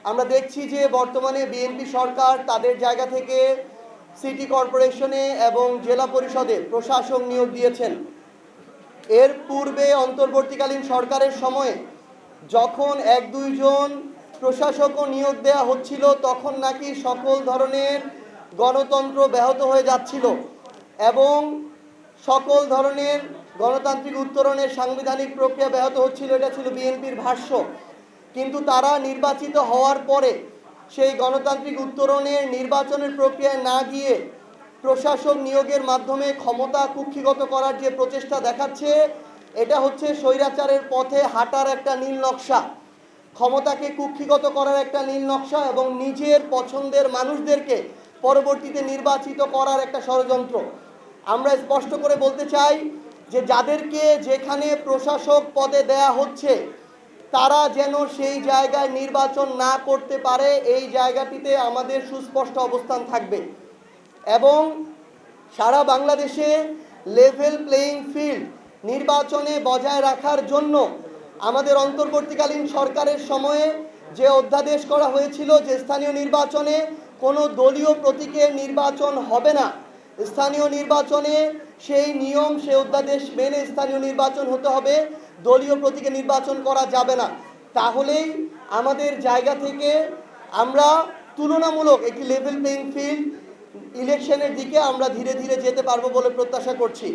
আমরা দেখছি যে বর্তমানে বিএনপি সরকার তাদের জায়গা থেকে সিটি কর্পোরেশনে এবং জেলা পরিষদে প্রশাসক নিয়োগ দিয়েছেন। এর পূর্বে অন্তর্বর্তীকালীন সরকারের সময়ে যখন এক দুইজন প্রশাসকও নিয়োগ দেওয়া হচ্ছিল, তখন নাকি সকল ধরনের গণতন্ত্র ব্যাহত হয়ে যাচ্ছিল এবং সকল ধরনের গণতান্ত্রিক উত্তরণের সাংবিধানিক প্রক্রিয়া ব্যাহত হচ্ছিল। এটা ছিল বিএনপির ভাষ্য। কিন্তু তারা নির্বাচিত হওয়ার পরে সেই গণতান্ত্রিক উত্তরণের নির্বাচনের প্রক্রিয়ায় না গিয়ে প্রশাসক নিয়োগের মাধ্যমে ক্ষমতা কুক্ষিগত করার যে প্রচেষ্টা দেখাচ্ছে, এটা হচ্ছে স্বৈরাচারের পথে হাঁটার একটা নীল নকশা, ক্ষমতাকে কুক্ষিগত করার একটা নীল নকশা এবং নিজের পছন্দের মানুষদেরকে পরবর্তীতে নির্বাচিত করার একটা ষড়যন্ত্র। আমরা স্পষ্ট করে বলতে চাই যে যাদেরকে যেখানে প্রশাসক পদে দেয়া হচ্ছে তারা যেন সেই জায়গায় নির্বাচন না করতে পারে, এই জায়গাটিতে আমাদের সুস্পষ্ট অবস্থান থাকবে এবং সারা বাংলাদেশে লেভেল প্লেইং ফিল্ড নির্বাচনে বজায় রাখার জন্য আমাদের অন্তর্বর্তীকালীন সরকারের সময়ে যে অধ্যাদেশ করা হয়েছিল যে স্থানীয় নির্বাচনে কোনো দলীয় প্রতীকের নির্বাচন হবে না, স্থানীয় নির্বাচনে সেই নিয়ম সে অধ্যাদেশ মেনে স্থানীয় নির্বাচন হতে হবে, দলীয় প্রতীকে নির্বাচন করা যাবে না। তাহলেই আমাদের জায়গা থেকে আমরা তুলনামূলক একটি লেভেল প্লেইং ফিল্ড ইলেকশনের দিকে আমরা ধীরে ধীরে যেতে পারবো বলে প্রত্যাশা করছি।